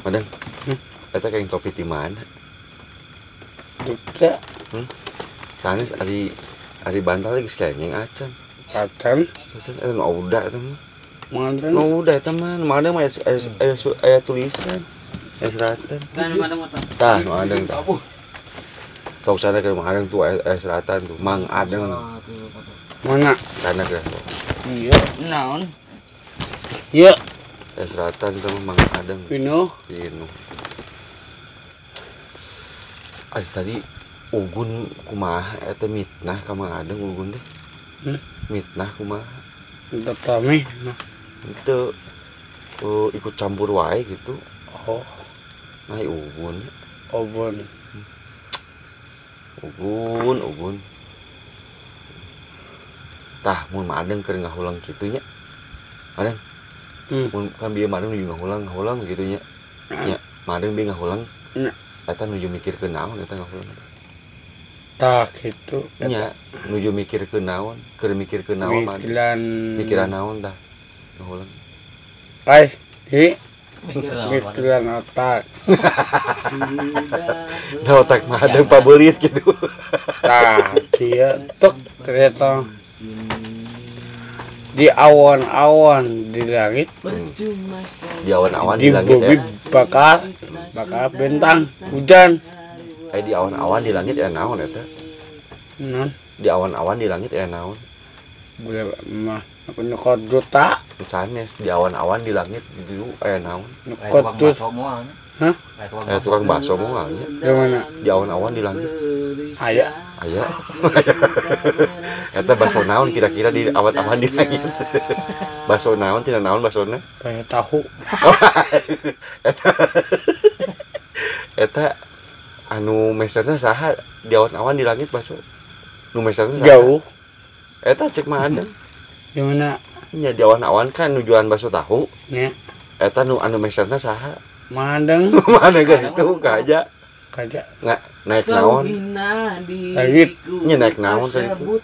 Madang. Eta kayak topi di mana? Duka. Tanis ari bantal lagi sekengeng acan. Acan. Acan eta nu udah eta mah. Mantan. Nu udah eta mah, Madang mah aya tulisan. Aya seratan. Tah, nu Madang tah. Sok sana ke Madang tuh aya seratan tuh, Mang Adeng. Mana? Kana ke. Iya, naon? Iya. Aya seratan tuh Mang Adeng. Pino. As tadi Ugun kumaha eta mitnah ka Mang Adeng Ugun teh. Mitnah kumaha? Untuk kami. Itu ikut campur wae gitu. Oh, Nah Ugun. obon. Ugun. Tah mun Mang Adeng keur ngahulang kitu nya. Adeng. Mun kan bieu Mang Adeng ngahulang gitu nya. Nya Mang Adeng bieu ngahulang. Eta nuju mikirkeun naon eta ngahulang. Tak gitu. Nya nuju mikirkeun naon, keur mikirkeun naon Mang Adeng. Mikiran naon tah ngahulang. Ais, mikiran otak. Da otak Mang Adeng pabeulit gitu. Tah, dia tuk ternyata di awan-awan di langit. Di awan-awan di langit ya. Bakal bintang hujan. Di awan-awan di langit ya naon eta? Non, Di awan-awan di langit ya naon? boleh mah aku nyokot juta. Sanes di awan-awan di langit dulu aya naon? Nyokot juta. Hah? Aya tukang bakso moal nya. Di mana? Di awan-awan di langit. Aya. Eta bakso naon kira-kira di awan-awan di langit? Bakso naon tina naon baksona? Kayak tahu. Eta anu meserna saha di awan-awan di langit bakso? Nu meserna saha? Jauh. Eta cek Mang Adeng. Di mana? Nya di awan-awan kan nu jualan bakso tahu. Nya, Eta nu anu meserna saha? mandeng. Mana kan itu kaja. Kaja. Nggak naik naon? Langit. Nya naik naon tadi itu?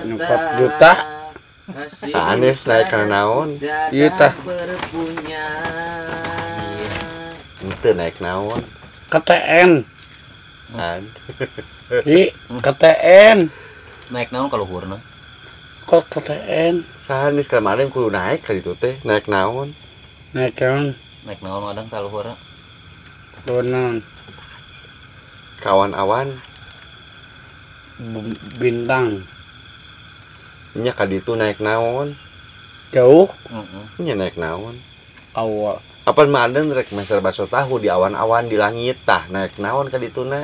Nyokot juta. Sanes naik kana naon? Ieu tah Henteu naik naon? KTN. Kan. KTN. Naik naon kalau luhurna? Kok KTN? Sanes kemarin kudu naik ka ditu teh, naik naon? Naik naon? Naik naon madang kalau luhurna? Donan. Kawan Bintang. nya ka ditu naik naon? Jauh. Nya naik naon? Awal. Apa Madeng rek meser bakso tahu di awan-awan di langit tah naik naon ka dituna?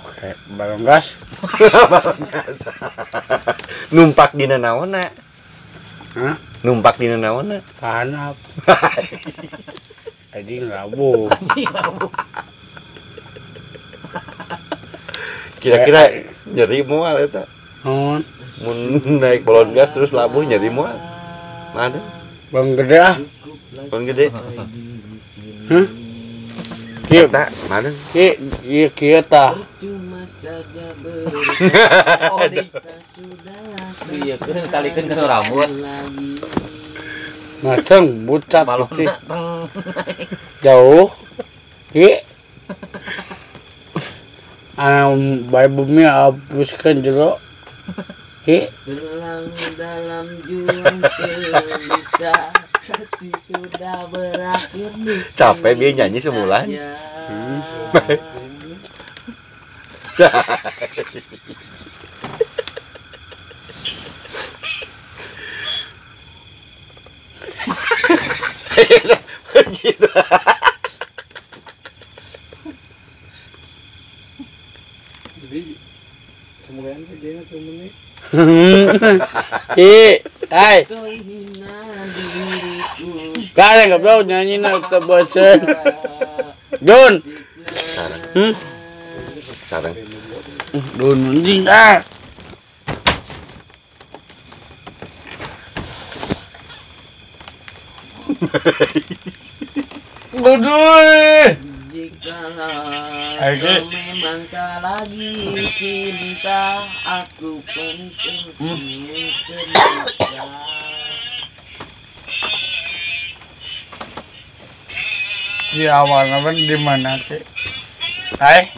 Oke, balon gas. Numpak dina naonna? Hah? Numpak dina naonna? Tanap. Jadi ngelabu. Kira-kira nyeri moal eta. Non, Mun naik balon gas terus labuh nyeri moal. Mana? bang gede ah. Balon gede. Hah? Kieu Eta mana? Kieu tah. Iya kan salikeun ke rambut. Ngaceng bucat Balona gitu. teng. Jauh. Bayi bumi hapuskan jero. Dalam juang bisa kasih sudah berakhir. Capek dia nyanyi sebulan. Gitu. Jadi semoga dia temennya. Hai. Kalian nggak tahu nyanyi nak terbosan. Don. Sarang. Don anjing ah. Aduh. Jikalau kau memang tak lagi cinta, aku penting terluka. Di awan-awan di mana sih? Hai?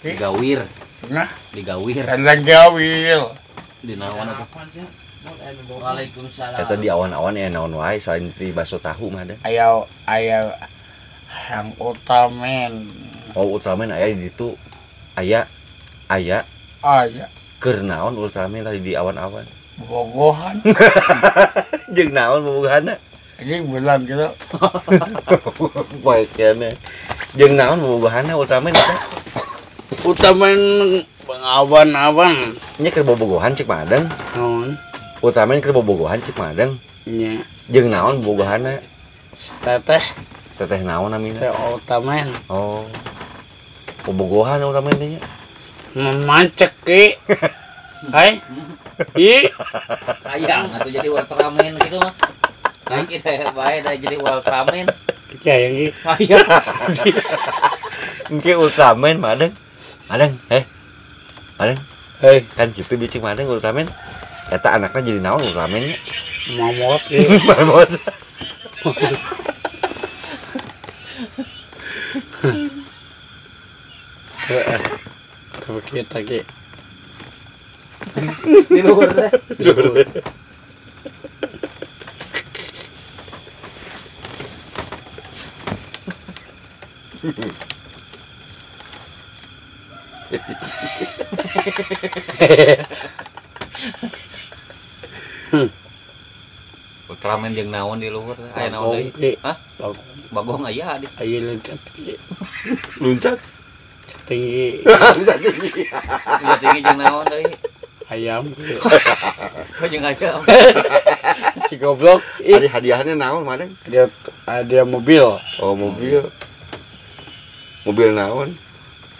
Digawir, Nah, digawir. kandang gawil. Di naon atuh? Waalaikumsalam. Eta di awan-awan ya naon wae selain di bakso tahu mah ada. Ayo yang utamen. Oh Ultraman aya di ditu. Aya Aya keur naon Ultraman tadi di awan-awan. bogohan. Jeung naon bobogohanna? Ini bulan gitu. Poe kene. Jeung naon bobogohanna Ultraman eta? Utamen awan-awan. Nya keur bobogohan cek madeng. Non, Ultraman keur bobogohan cek madeng. nya Jeung naon bobogohanna? teteh Teteh naon namina? teh utamen. Oh. Bobogohan Ultraman teh nya. Memancek ki. Hai? Sayang atuh jadi Ultraman gitu mah. Nah, kita bae dah jadi Ultraman. Kayak yang ki. Sayang. Engke Ultraman madeng. Madeng, madeng. Hei, Kan gitu bicik madeng Ultraman. Eta anakna jadi naon Ultraman nya? mamot ki. Mamot. Tapi kita ki. Di luhur teh. Ultraman jeung naon di luhur teh? Aya naon deui? Ki. Hah? Bagong aya di. Ayo loncat ki. Luncat. Tinggi Bisa tinggi. Iya tinggi jeung naon deui? ayam ki. Oh jeung aya. Si goblok. Ari hadiahnya naon madeng? Dia mobil. Oh mobil. Mobil naon?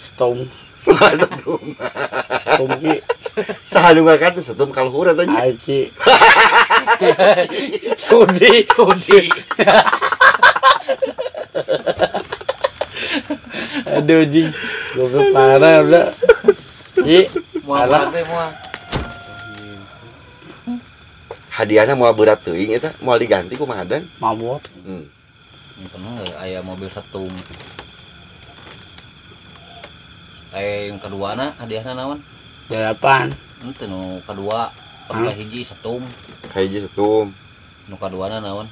Setum. Setum. Setum ki. Saha nu ngakan teh setum kaluhur eta nya. Aiki. Kudi. Aduh jing. Goblok parah udah. Ki. Mual teh mual. Hadiahna moal berat teuing eta, moal diganti ku madeng. Mabot. Pernah aya mobil setum. Yang kedua na hadiahna naon? Delapan. Ente nu kedua, pernah hiji setum. Hiji setum. Nu kaduana naon?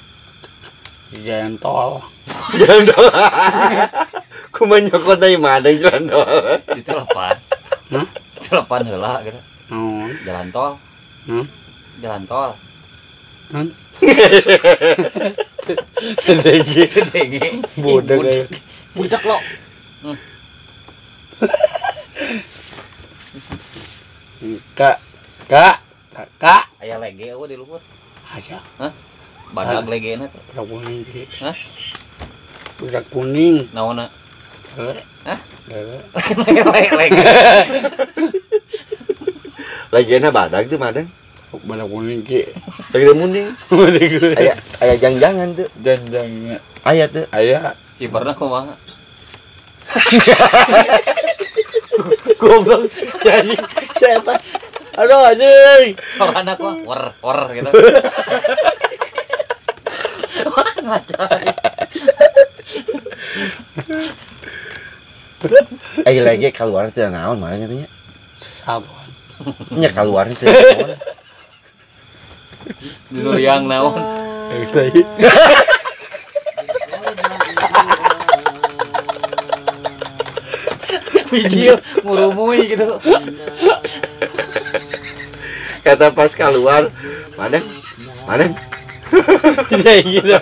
Jalan tol. Jalan tol. Kumaha nyokot deui madeng jalan tol. Di telepon. Hah? Telepon heula gitu. Non. Jalan tol. Jalan tol. Sedegi. Sedenge. Bodoh kayak. Budak lo. Kak. Aya lege eueuh di luhur. Aja. Hah? Badag legena teh. Budak kuning ki. Hah? Budak kuning. Naonna? Hah? Lele. Lagiana badag tuh madeng. Budak kuning ki. Teu munding. Aya jang-jangan tuh. Jangan. Aya tuh. Aya. Kibarna kumaha? Goblok. Jadi siapa? Aduh anjing. Sorana kok war gitu. Aya lagi keluar teh naon mana nya? Satuan. Nya keluar teh naon? Dulu yang naon? Tadi. Video ngurumui gitu. Kata pas keluar, madeng. Kayak gitu.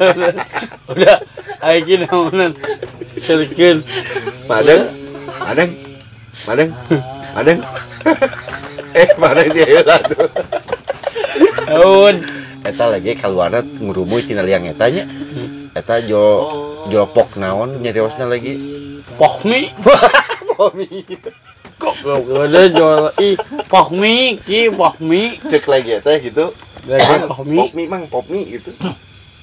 Udah aiki naonan. Serkeun. Madeng. Madeng dia heula tuh. Naon. Eta lagi keluarna ngurumuy tina liang eta nya. Eta jolopok naon nyariosna lagi. Pohmi. Pomi. Kok ada jual pohmi ki pohmi. Cek lagi eta gitu. Lagi pohmi. Popmi mang popmi gitu.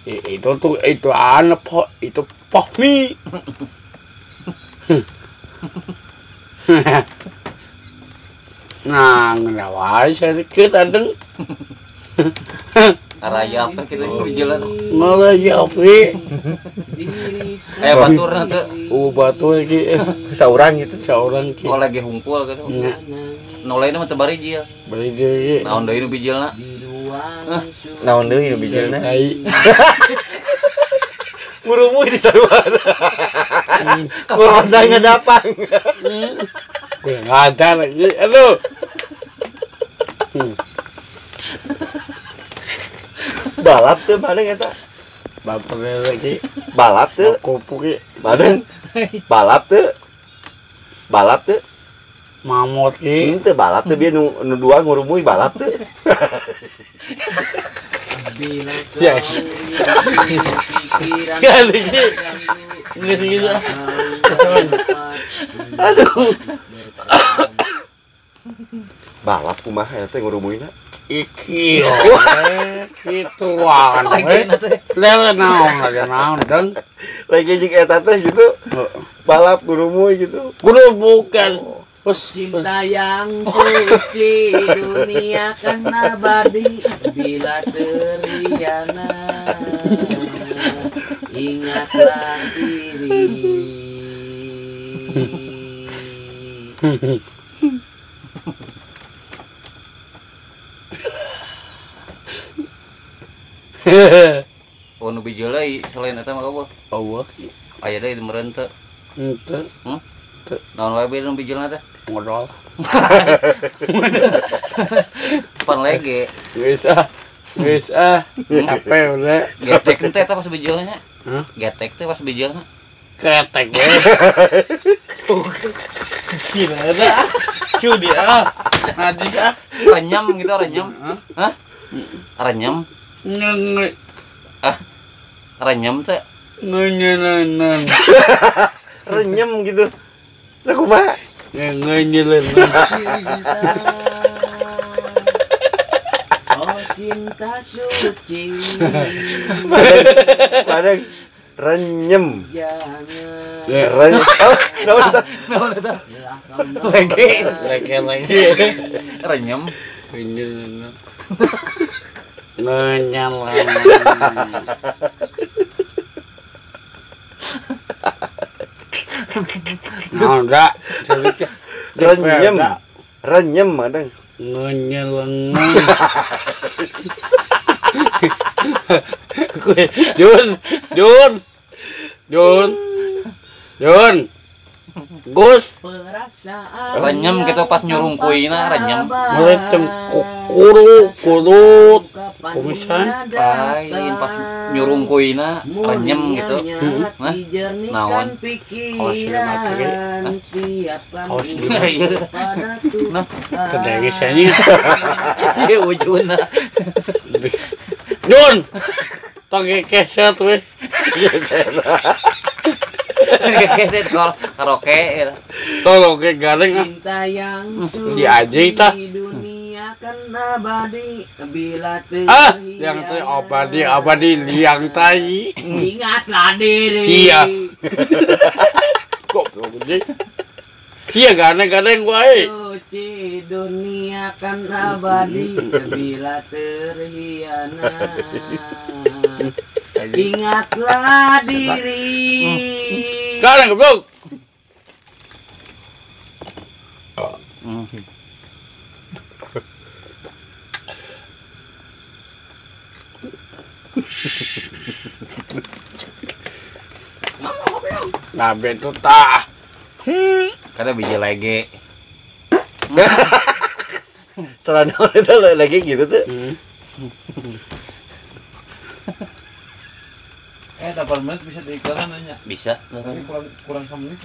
Itu anak itu pohmi. Nah, ngawai sedikit adeng. Araya apa gitu bijilan. Malah Jafi. Kayak baturna teh. Batur lagi. Saurang gitu. Seorang ki. Oh lagi hungkul gitu. Nu lain mah teu bari jil. Bari deui. Naon deui nu bijilna? Naon deui nu bijilna? Tai. Ngurumu di sarua. Ngorondang ngadapang. Enggak ada lagi. Aduh. Balap tuh bareng eta. Bapak lagi. Balap tuh. Kupu ki. Bareng. Balap tuh. Balap tuh. Mamot ki. Teu balap tuh bieu nu dua ngurumui balap tuh. Bila Yes. pikiran Kali ini. Nggak segitu. Aduh. Balap kumaha eta ngurumuina? Iki. Gitu wan. Lele naon aja naon deng. Lagi jeung eta teh gitu. Balap ngurumui gitu. Kudu bukan. cinta yang suci dunia kan abadi bila terhianat ingatlah diri. Oh nu bijil deui selain eta mah eueuh. Allah. Aya deui meureun teu. Henteu. Naon wae nu bijilna teh? Modal. Pan lege. Geus ah. Capek udah. Getek teh eta pas bijilna nya. Hah? Getek teh pas bijilna. Ketek we. Gila ada. Cudi ah. Najis ah. Renyam gitu renyam. Hah? Renyam. Nge Renyam teh. ngenyelan. Renyem gitu. Sakumaha? Ngenyelan. Oh cinta suci Padahal renyem. jangan Renyem. Oh, naon eta? Lagi. Renyam. Ngenyelan. Ngenyelan. Nah, udah. Renyem. Renyem adang. Ngenyelan. Jun. Gus. perasaan Renyam gitu pas nyurungkuina renyam. Mulai kudu kumisan. Lain pas nyurungkuina renyem gitu. Nah, naon? pikiran siapkan Awas lima. diri pada Nah, Tuhan. Kedegesannya. ieu ujuna. Jun. Tong keset we. Keset karaoke ya. Tolong ke garing ah. cinta yang Di aja tah. di dunia kan abadi bila Ah, yang teh abadi liang tai. ingatlah diri. Sia. Kok gede? Sia gadeng wae. Suci dunia kan abadi bila terhianat ingatlah diri. Gadeng goblok. Nabe tu tah. Kada biji lege. Salah naon eta lagi gitu tuh. Delapan menit bisa diiklan nanya. Bisa. Tapi kurang 1 menit.